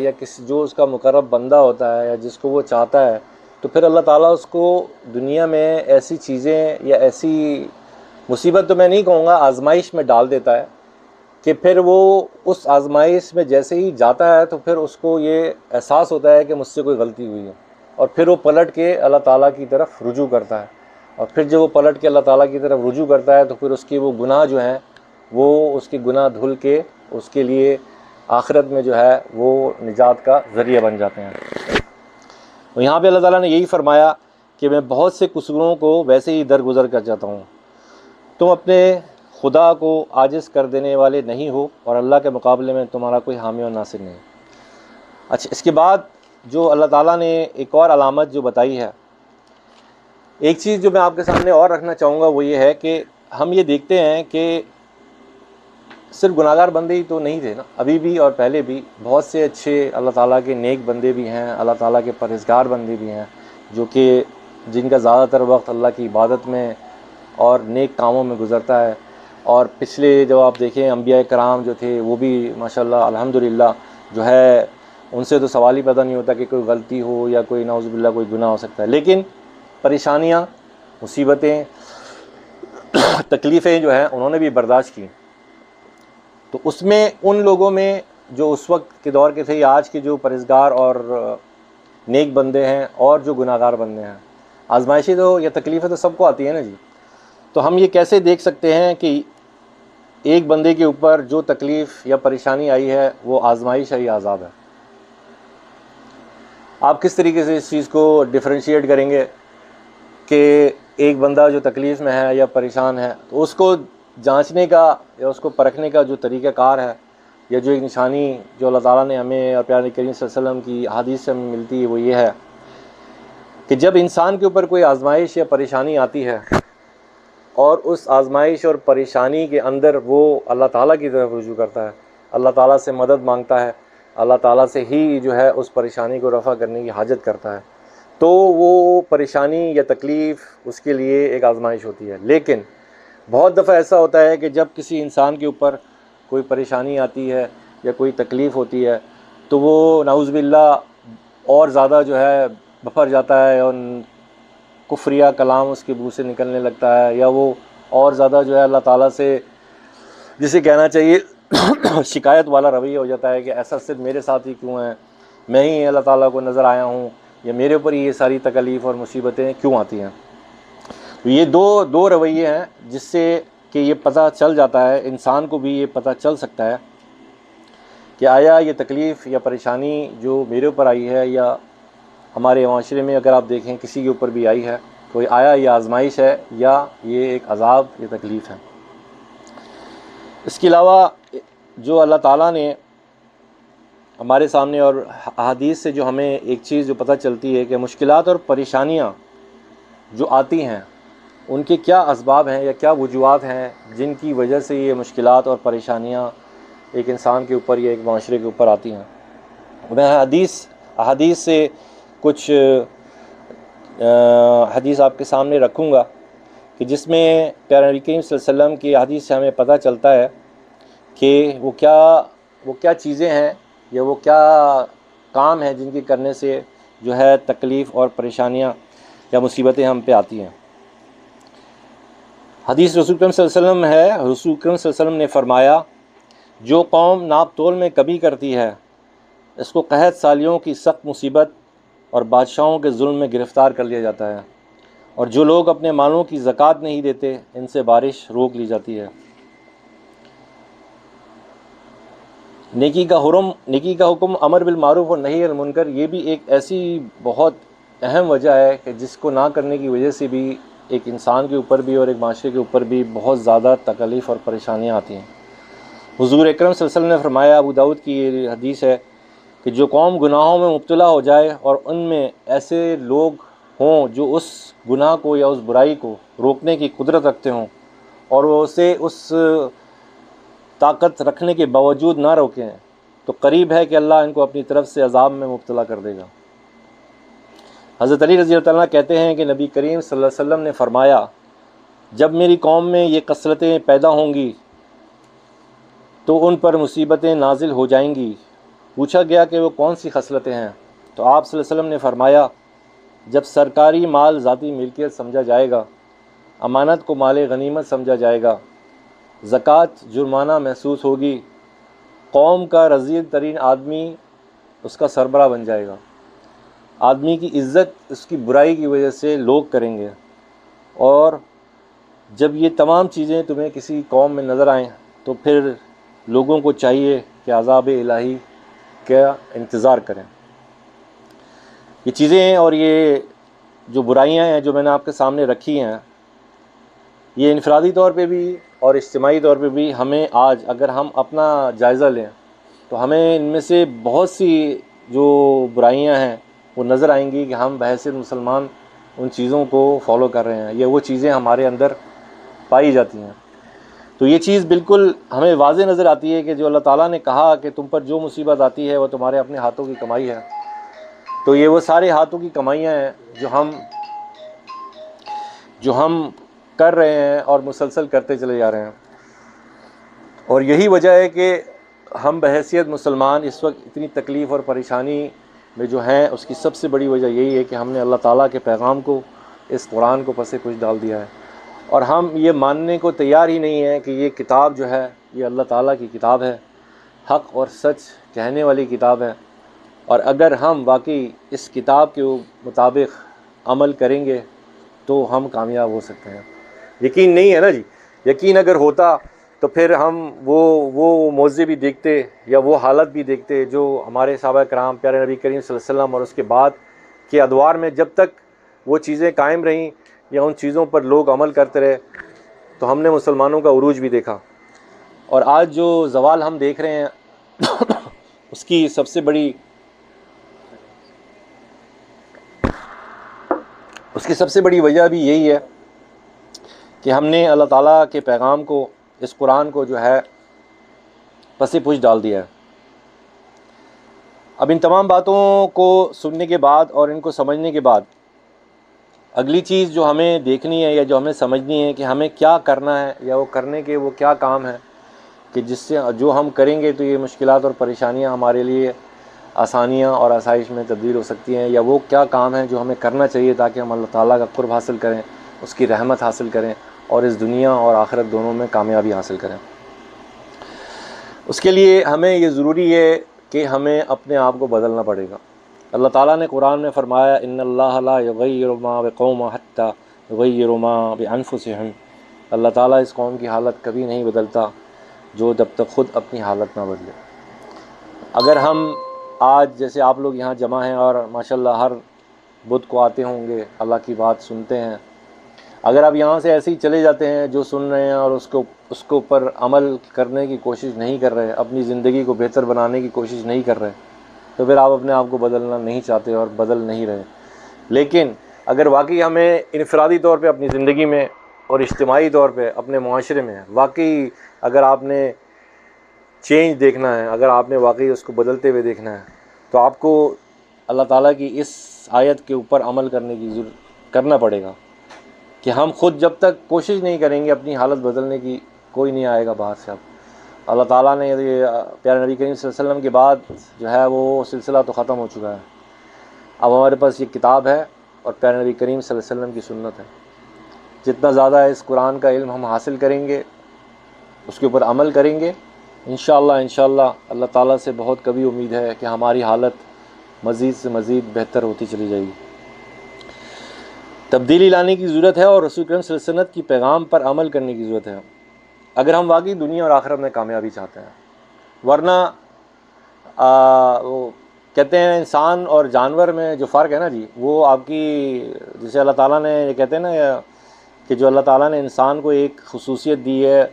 یا جو اس کا مقرب بندہ ہوتا ہے یا جس کو وہ چاہتا ہے، تو پھر اللہ تعالیٰ اس کو دنیا میں ایسی چیزیں یا ایسی مصیبت تو میں نہیں کہوں گا، آزمائش میں ڈال دیتا ہے کہ پھر وہ اس آزمائش میں جیسے ہی جاتا ہے تو پھر اس کو یہ احساس ہوتا ہے کہ مجھ سے کوئی غلطی ہوئی ہے، اور پھر وہ پلٹ کے اللہ تعالیٰ کی طرف رجوع کرتا ہے، اور پھر جب وہ پلٹ کے اللہ تعالیٰ کی طرف رجوع کرتا ہے تو پھر اس کے وہ گناہ جو ہیں وہ اس کے گناہ دھل کے اس کے لیے آخرت میں جو ہے وہ نجات کا ذریعہ بن جاتے ہیں۔ اور یہاں پہ اللہ تعالیٰ نے یہی فرمایا کہ میں بہت سے قصوروں کو ویسے ہی درگزر کر جاتا ہوں، تم اپنے خدا کو عاجز کر دینے والے نہیں ہو اور اللہ کے مقابلے میں تمہارا کوئی حامی و ناصر نہیں۔ اچھا، اس کے بعد جو اللہ تعالیٰ نے ایک اور علامت جو بتائی ہے، ایک چیز جو میں آپ کے سامنے اور رکھنا چاہوں گا وہ یہ ہے کہ ہم یہ دیکھتے ہیں کہ صرف گناہ گار بندے ہی تو نہیں تھے نا، ابھی بھی اور پہلے بھی بہت سے اچھے اللہ تعالیٰ کے نیک بندے بھی ہیں، اللہ تعالیٰ کے پرہیزگار بندے بھی ہیں، جو کہ جن کا زیادہ تر وقت اللہ کی عبادت میں اور نیک کاموں میں گزرتا ہے۔ اور پچھلے جب آپ دیکھیں انبیاء کرام جو تھے وہ بھی ماشاءاللہ الحمدللہ جو ہے ان سے تو سوال ہی پیدا نہیں ہوتا کہ کوئی غلطی ہو یا کوئی نعوذ باللہ کوئی گناہ ہو سکتا ہے، لیکن پریشانیاں، مصیبتیں، تکلیفیں جو ہیں انہوں نے بھی برداشت کی۔ تو اس میں ان لوگوں میں جو اس وقت کے دور کے تھے یا آج کے جو پرہیزگار اور نیک بندے ہیں اور جو گناہ گار بندے ہیں، آزمائشیں تو یا تکلیفیں تو سب کو آتی ہیں نا جی۔ تو ہم یہ کیسے دیکھ سکتے ہیں کہ ایک بندے کے اوپر جو تکلیف یا پریشانی آئی ہے وہ آزمائش ہے یا عذاب ہے؟ آپ کس طریقے سے اس چیز کو ڈفرینشیٹ کریں گے کہ ایک بندہ جو تکلیف میں ہے یا پریشان ہے تو اس کو جانچنے کا یا اس کو پرکھنے کا جو طریقہ کار ہے یا جو ایک نشانی جو اللہ تعالیٰ نے ہمیں اور پیارے کریم صلی اللہ علیہ وسلم کی حدیث سے ہمیں ملتی ہے وہ یہ ہے کہ جب انسان کے اوپر کوئی آزمائش یا پریشانی آتی ہے اور اس آزمائش اور پریشانی کے اندر وہ اللہ تعالیٰ کی طرف رجوع کرتا ہے، اللہ تعالیٰ سے مدد مانگتا ہے، اللہ تعالیٰ سے ہی جو ہے اس پریشانی کو رفع کرنے کی حاجت کرتا ہے، تو وہ پریشانی یا تکلیف اس کے لیے ایک آزمائش ہوتی ہے۔ لیکن بہت دفعہ ایسا ہوتا ہے کہ جب کسی انسان کے اوپر کوئی پریشانی آتی ہے یا کوئی تکلیف ہوتی ہے تو وہ نعوذ باللہ اور زیادہ جو ہے بھر جاتا ہے اور کفریہ کلام اس کے منہ سے نکلنے لگتا ہے، یا وہ اور زیادہ جو ہے اللہ تعالیٰ سے جسے کہنا چاہیے شکایت والا رویہ ہو جاتا ہے کہ ایسا صرف میرے ساتھ ہی کیوں ہے، میں ہی اللہ تعالیٰ کو نظر آیا ہوں، یا میرے اوپر یہ ساری تکلیف اور مصیبتیں کیوں آتی ہیں۔ تو یہ دو رویے ہیں جس سے کہ یہ پتہ چل جاتا ہے، انسان کو بھی یہ پتہ چل سکتا ہے کہ آیا یہ تکلیف یا پریشانی جو میرے اوپر آئی ہے یا ہمارے معاشرے میں اگر آپ دیکھیں کسی کے اوپر بھی آئی ہے تو آیا یہ آزمائش ہے یا یہ ایک عذاب یا تکلیف ہے۔ اس کے علاوہ جو اللہ تعالیٰ نے ہمارے سامنے اور احادیث سے جو ہمیں ایک چیز جو پتہ چلتی ہے کہ مشکلات اور پریشانیاں جو آتی ہیں ان کے کیا اسباب ہیں یا کیا وجوہات ہیں جن کی وجہ سے یہ مشکلات اور پریشانیاں ایک انسان کے اوپر یا ایک معاشرے کے اوپر آتی ہیں۔ میں احادیث سے کچھ حدیث آپ کے سامنے رکھوں گا کہ جس میں پیارے نبی کریم صلی اللہ علیہ وسلم کی حدیث سے ہمیں پتہ چلتا ہے کہ وہ کیا چیزیں ہیں یا وہ کیا کام ہیں جن کے کرنے سے جو ہے تکلیف اور پریشانیاں یا مصیبتیں ہم پہ آتی ہیں۔ حدیث رسول کریم صلی اللہ علیہ وسلم ہے، رسول کریم صلی اللہ علیہ وسلم نے فرمایا جو قوم ناپ تول میں کمی کرتی ہے اس کو قحط سالیوں کی سخت مصیبت اور بادشاہوں کے ظلم میں گرفتار کر لیا جاتا ہے، اور جو لوگ اپنے مالوں کی زکوٰۃ نہیں دیتے ان سے بارش روک لی جاتی ہے۔ نیکی کا حکم امر بالمعروف اور نہی عن المنکر، یہ بھی ایک ایسی بہت اہم وجہ ہے کہ جس کو نہ کرنے کی وجہ سے بھی ایک انسان کے اوپر بھی اور ایک معاشرے کے اوپر بھی بہت زیادہ تکلیف اور پریشانیاں آتی ہیں۔ حضور اکرم صلی اللہ علیہ وسلم نے فرمایا، ابو داؤد کی یہ حدیث ہے کہ جو قوم گناہوں میں مبتلا ہو جائے اور ان میں ایسے لوگ ہوں جو اس گناہ کو یا اس برائی کو روکنے کی قدرت رکھتے ہوں اور وہ اسے اس طاقت رکھنے کے باوجود نہ روکیں تو قریب ہے کہ اللہ ان کو اپنی طرف سے عذاب میں مبتلا کر دے گا۔ حضرت علی رضی اللہ عنہ کہتے ہیں کہ نبی کریم صلی اللہ علیہ وسلم نے فرمایا جب میری قوم میں یہ کثرتیں پیدا ہوں گی تو ان پر مصیبتیں نازل ہو جائیں گی پوچھا گیا کہ وہ کون سی خصلتیں ہیں، تو آپ صلی اللہ علیہ وسلم نے فرمایا، جب سرکاری مال ذاتی ملکیت سمجھا جائے گا، امانت کو مال غنیمت سمجھا جائے گا، زکوٰۃ جرمانہ محسوس ہوگی، قوم کا رذیل ترین آدمی اس کا سربراہ بن جائے گا، آدمی کی عزت اس کی برائی کی وجہ سے لوگ کریں گے، اور جب یہ تمام چیزیں تمہیں کسی قوم میں نظر آئیں تو پھر لوگوں کو چاہیے کہ عذاب الہی کا انتظار کریں۔ یہ چیزیں ہیں اور یہ جو برائیاں ہیں جو میں نے آپ کے سامنے رکھی ہیں، یہ انفرادی طور پہ بھی اور اجتماعی طور پہ بھی ہمیں آج اگر ہم اپنا جائزہ لیں تو ہمیں ان میں سے بہت سی جو برائیاں ہیں وہ نظر آئیں گی کہ ہم بحیثیت مسلمان ان چیزوں کو فالو کر رہے ہیں، یا وہ چیزیں ہمارے اندر پائی جاتی ہیں۔ تو یہ چیز بالکل ہمیں واضح نظر آتی ہے کہ جو اللہ تعالیٰ نے کہا کہ تم پر جو مصیبت آتی ہے وہ تمہارے اپنے ہاتھوں کی کمائی ہے، تو یہ وہ سارے ہاتھوں کی کمائیاں ہیں جو ہم کر رہے ہیں اور مسلسل کرتے چلے جا رہے ہیں، اور یہی وجہ ہے کہ ہم بحیثیت مسلمان اس وقت اتنی تکلیف اور پریشانی میں جو ہیں، اس کی سب سے بڑی وجہ یہی ہے کہ ہم نے اللہ تعالیٰ کے پیغام کو، اس قرآن کو پس پش ڈال دیا ہے، اور ہم یہ ماننے کو تیار ہی نہیں ہیں کہ یہ کتاب جو ہے یہ اللہ تعالیٰ کی کتاب ہے، حق اور سچ کہنے والی کتاب ہے، اور اگر ہم واقعی اس کتاب کے مطابق عمل کریں گے تو ہم کامیاب ہو سکتے ہیں۔ یقین نہیں ہے نا جی، یقین اگر ہوتا تو پھر ہم وہ موضوع بھی دیکھتے یا وہ حالت بھی دیکھتے جو ہمارے صحابہ کرام پیارے نبی کریم صلی اللہ علیہ وسلم اور اس کے بعد کے ادوار میں جب تک وہ چیزیں قائم رہیں یا ان چیزوں پر لوگ عمل کرتے رہے تو ہم نے مسلمانوں کا عروج بھی دیکھا، اور آج جو زوال ہم دیکھ رہے ہیں اس کی سب سے بڑی وجہ بھی یہی ہے کہ ہم نے اللہ تعالیٰ کے پیغام کو، اس قرآن کو جو ہے پس پش ڈال دیا ہے۔ اب ان تمام باتوں کو سننے کے بعد اور ان کو سمجھنے کے بعد اگلی چیز جو ہمیں دیکھنی ہے یا جو ہمیں سمجھنی ہے کہ ہمیں کیا کرنا ہے، یا وہ کرنے کے وہ کیا کام ہے کہ جس سے جو ہم کریں گے تو یہ مشکلات اور پریشانیاں ہمارے لیے آسانیاں اور آسائش میں تبدیل ہو سکتی ہیں، یا وہ کیا کام ہیں جو ہمیں کرنا چاہیے تاکہ ہم اللہ تعالیٰ کا قرب حاصل کریں، اس کی رحمت حاصل کریں اور اس دنیا اور آخرت دونوں میں کامیابی حاصل کریں۔ اس کے لیے ہمیں یہ ضروری ہے کہ ہمیں اپنے آپ کو بدلنا پڑے گا۔ اللہ تعالیٰ نے قرآن میں فرمایا، ان اللہ لا یغیر ما بقوم حتی یغیروا ما بانفسہم، اللہ تعالیٰ اس قوم کی حالت کبھی نہیں بدلتا جو جب تک خود اپنی حالت نہ بدلے۔ اگر ہم آج جیسے آپ لوگ یہاں جمع ہیں اور ماشاءاللہ ہر بدھ کو آتے ہوں گے، اللہ کی بات سنتے ہیں، اگر آپ یہاں سے ایسے ہی چلے جاتے ہیں جو سن رہے ہیں اور اس کے اوپر عمل کرنے کی کوشش نہیں کر رہے، اپنی زندگی کو بہتر بنانے کی کوشش نہیں کر رہے، تو پھر آپ اپنے آپ کو بدلنا نہیں چاہتے اور بدل نہیں رہے۔ لیکن اگر واقعی ہمیں انفرادی طور پہ اپنی زندگی میں اور اجتماعی طور پہ اپنے معاشرے میں واقعی اگر آپ نے چینج دیکھنا ہے، اگر آپ نے واقعی اس کو بدلتے ہوئے دیکھنا ہے، تو آپ کو اللہ تعالیٰ کی اس آیت کے اوپر عمل کرنا پڑے گا کہ ہم خود جب تک کوشش نہیں کریں گے اپنی حالت بدلنے کی، کوئی نہیں آئے گا باہر سے۔ اب اللہ تعالیٰ نے یہ پیارے نبی کریم صلی اللہ علیہ وسلم کے بعد جو ہے وہ سلسلہ تو ختم ہو چکا ہے، اب ہمارے پاس یہ کتاب ہے اور پیارے نبی کریم صلی اللہ علیہ وسلم کی سنت ہے۔ جتنا زیادہ اس قرآن کا علم ہم حاصل کریں گے، اس کے اوپر عمل کریں گے، انشاءاللہ اللہ تعالیٰ سے بہت کبھی امید ہے کہ ہماری حالت مزید سے مزید بہتر ہوتی چلی جائے گی۔ تبدیلی لانے کی ضرورت ہے اور رسول کریم صلی اللہ علیہ وسلم کی پیغام پر عمل کرنے کی ضرورت ہے اگر ہم واقعی دنیا اور آخرت میں کامیابی چاہتے ہیں۔ ورنہ وہ کہتے ہیں انسان اور جانور میں جو فرق ہے نا جی، وہ آپ کی جسے اللہ تعالیٰ نے یہ کہتے ہیں نا کہ جو اللہ تعالیٰ نے انسان کو ایک خصوصیت دی ہے،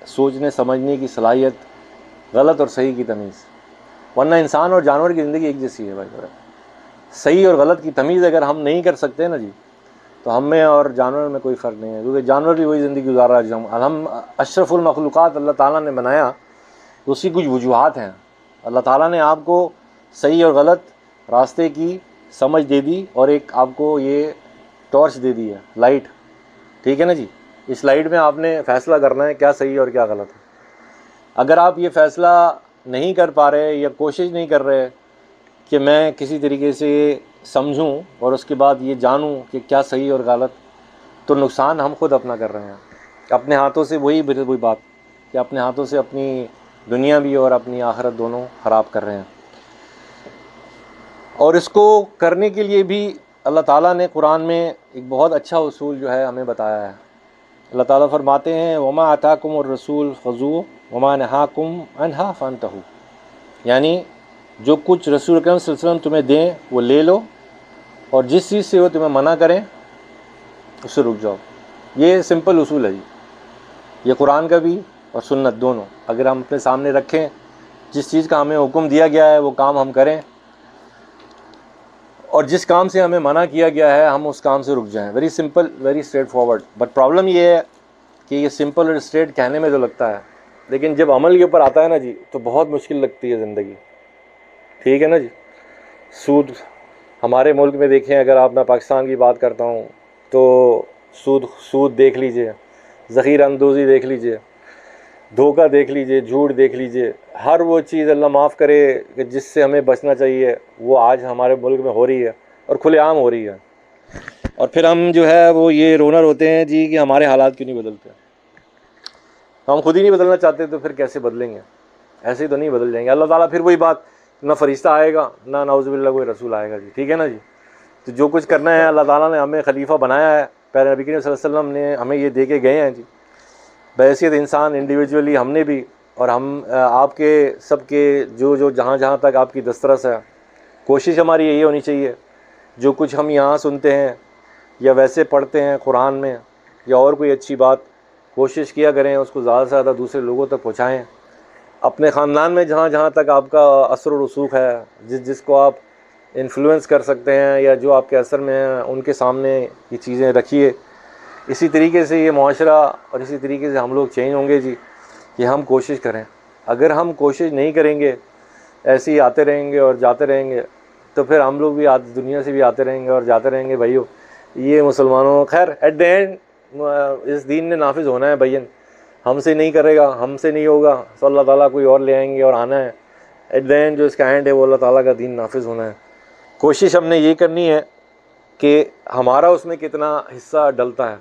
سوچنے سمجھنے کی صلاحیت، غلط اور صحیح کی تمیز، ورنہ انسان اور جانور کی زندگی ایک جیسی ہے بھائی۔ صحیح اور غلط کی تمیز اگر ہم نہیں کر سکتے نا جی، تو ہم میں اور جانور میں کوئی فرق نہیں ہے، کیونکہ جانور بھی وہی زندگی گزار رہا ہے جو ہم اشرف المخلوقات اللہ تعالیٰ نے بنایا، تو اسی کچھ وجوہات ہیں۔ اللہ تعالیٰ نے آپ کو صحیح اور غلط راستے کی سمجھ دے دی اور ایک آپ کو یہ ٹارچ دے دی ہے، لائٹ، ٹھیک ہے نا جی۔ اس لائٹ میں آپ نے فیصلہ کرنا ہے کیا صحیح اور کیا غلط ہے۔ اگر آپ یہ فیصلہ نہیں کر پا رہے یا کوشش نہیں کر رہے کہ میں کسی طریقے سے سمجھوں اور اس کے بعد یہ جانوں کہ کیا صحیح اور غلط، تو نقصان ہم خود اپنا کر رہے ہیں اپنے ہاتھوں سے. وہی بات کہ اپنے ہاتھوں سے اپنی دنیا بھی اور اپنی آخرت دونوں خراب کر رہے ہیں. اور اس کو کرنے کے لیے بھی اللہ تعالیٰ نے قرآن میں ایک بہت اچھا اصول جو ہے ہمیں بتایا ہے. اللہ تعالیٰ فرماتے ہیں وما آتاکم الرسول خذوہ وما نہاکم عنہ فانتہوا، یعنی جو کچھ رسول اکرم صلی اللہ علیہ وسلم تمہیں دیں وہ لے لو، اور جس چیز سے وہ تمہیں منع کریں اس سے رک جاؤ. یہ سمپل اصول ہے جی، یہ قرآن کا بھی اور سنت دونوں اگر ہم اپنے سامنے رکھیں، جس چیز کا ہمیں حکم دیا گیا ہے وہ کام ہم کریں، اور جس کام سے ہمیں منع کیا گیا ہے ہم اس کام سے رک جائیں. Very simple, very straight forward. But problem یہ ہے کہ یہ سمپل اور اسٹریٹ کہنے میں تو لگتا ہے، لیکن جب عمل کے اوپر آتا ہے نا جی تو بہت مشکل لگتی ہے زندگی. ٹھیک ہے نا جی. سود ہمارے ملک میں دیکھیں، اگر آپ، میں پاکستان کی بات کرتا ہوں تو سود دیکھ لیجئے، ذخیرہ اندوزی دیکھ لیجئے، دھوکہ دیکھ لیجئے، جھوٹ دیکھ لیجئے. ہر وہ چیز اللہ معاف کرے کہ جس سے ہمیں بچنا چاہیے وہ آج ہمارے ملک میں ہو رہی ہے اور کھلے عام ہو رہی ہے. اور پھر ہم جو ہے وہ یہ رونا روتے ہیں جی کہ ہمارے حالات کیوں نہیں بدلتے. ہم خود ہی نہیں بدلنا چاہتے تو پھر کیسے بدلیں گے؟ ایسے ہی تو نہیں بدل جائیں گے. اللہ تعالیٰ پھر وہی بات، نہ فرشتہ آئے گا نہ نعوذ باللہ کوئی رسول آئے گا جی. ٹھیک ہے نا جی. تو جو کچھ کرنا ہے اللہ تعالیٰ نے ہمیں خلیفہ بنایا ہے، پیارے نبی کریم صلی اللہ علیہ وسلم نے ہمیں یہ دے کے گئے ہیں جی، بحیثیت انسان انڈیویجولی ہم نے بھی، اور ہم آپ کے سب کے جو جہاں تک آپ کی دسترس ہے. کوشش ہماری یہی ہونی چاہیے جو کچھ ہم یہاں سنتے ہیں یا ویسے پڑھتے ہیں قرآن میں یا اور کوئی اچھی بات، کوشش کیا کریں اس کو زیادہ سے زیادہ دوسرے لوگوں تک پہنچائیں. اپنے خاندان میں جہاں تک آپ کا اثر و رسوخ ہے، جس کو آپ انفلوئنس کر سکتے ہیں یا جو آپ کے اثر میں ہیں، ان کے سامنے یہ چیزیں رکھیے. اسی طریقے سے یہ معاشرہ اور اسی طریقے سے ہم لوگ چینج ہوں گے جی، کہ ہم کوشش کریں. اگر ہم کوشش نہیں کریں گے، ایسے ہی آتے رہیں گے اور جاتے رہیں گے، تو پھر ہم لوگ بھی دنیا سے بھی آتے رہیں گے اور جاتے رہیں گے. بھائیو یہ مسلمانوں، خیر ایٹ دی اینڈ اس دین نے نافذ ہونا ہے بھائین، ہم سے نہیں کرے گا، ہم سے نہیں ہوگا، تو اللہ تعالیٰ کوئی اور لے آئیں گے اور آنا ہے. ایٹ دی اینڈ جو اس کا اینڈ ہے وہ اللہ تعالیٰ کا دین نافذ ہونا ہے. کوشش ہم نے یہ کرنی ہے کہ ہمارا اس میں کتنا حصہ ڈلتا ہے،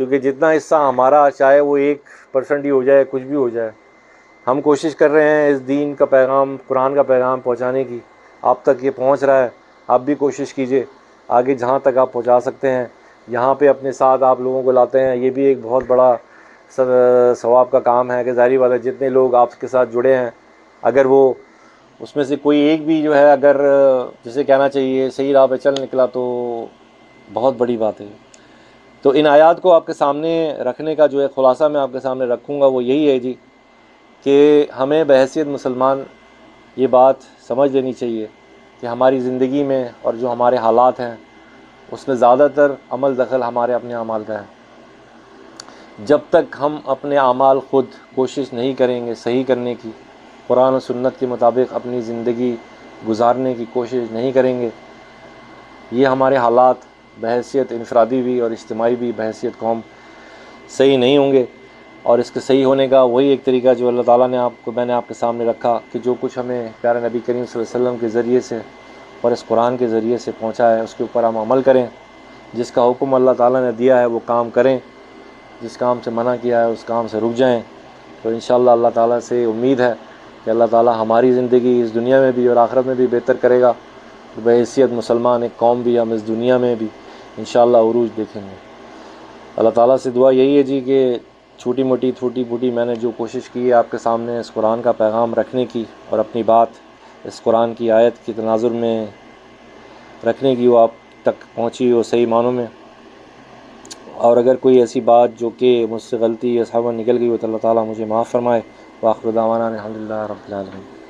کیونکہ جتنا حصہ ہمارا، چاہے وہ 1% ہی ہو جائے، کچھ بھی ہو جائے، ہم کوشش کر رہے ہیں اس دین کا پیغام، قرآن کا پیغام پہنچانے کی. آپ تک یہ پہنچ رہا ہے، آپ بھی کوشش کیجئے آگے جہاں تک آپ پہنچا سکتے ہیں. یہاں پہ اپنے ساتھ آپ لوگوں کو لاتے ہیں، یہ بھی ایک بہت بڑا ثواب کا کام ہے کہ ظاہری بات ہے جتنے لوگ آپ کے ساتھ جڑے ہیں، اگر وہ اس میں سے کوئی ایک بھی جو ہے اگر جسے کہنا چاہیے صحیح راہ پہ چل نکلا تو بہت بڑی بات ہے. تو ان آیات کو آپ کے سامنے رکھنے کا جو ہے خلاصہ میں آپ کے سامنے رکھوں گا وہ یہی ہے جی، کہ ہمیں بحیثیت مسلمان یہ بات سمجھ لینی چاہیے کہ ہماری زندگی میں اور جو ہمارے حالات ہیں اس میں زیادہ تر عمل دخل ہمارے اپنے اعمال کا ہے. جب تک ہم اپنے اعمال خود کوشش نہیں کریں گے صحیح کرنے کی، قرآن و سنت کے مطابق اپنی زندگی گزارنے کی کوشش نہیں کریں گے، یہ ہمارے حالات بحیثیت انفرادی بھی اور اجتماعی بھی بحیثیت قوم صحیح نہیں ہوں گے. اور اس کے صحیح ہونے کا وہی ایک طریقہ جو اللہ تعالیٰ نے میں نے آپ کے سامنے رکھا کہ جو کچھ ہمیں پیارے نبی کریم صلی اللہ علیہ وسلم کے ذریعے سے اور اس قرآن کے ذریعے سے پہنچا ہے اس کے اوپر ہم عمل کریں. جس کا حکم اللہ تعالیٰ نے دیا ہے وہ کام کریں، جس کام سے منع کیا ہے اس کام سے رک جائیں. تو انشاءاللہ اللہ تعالیٰ سے امید ہے کہ اللہ تعالیٰ ہماری زندگی اس دنیا میں بھی اور آخرت میں بھی بہتر کرے گا. بحیثیت مسلمان ایک قوم بھی ہم اس دنیا میں بھی انشاءاللہ عروج دیکھیں گے. اللہ تعالیٰ سے دعا یہی ہے جی کہ چھوٹی موٹی میں نے جو کوشش کی ہے آپ کے سامنے اس قرآن کا پیغام رکھنے کی اور اپنی بات اس قرآن کی آیت کی تناظر میں رکھنے کی، وہ آپ تک پہنچی ہو صحیح معنوں میں. اور اگر کوئی ایسی بات جو کہ مجھ سے غلطی یا صحابہ نکل گئی ہو تو اللہ تعالیٰ مجھے معاف فرمائے. وآخر دعوانا الحمدللہ رب العالمین.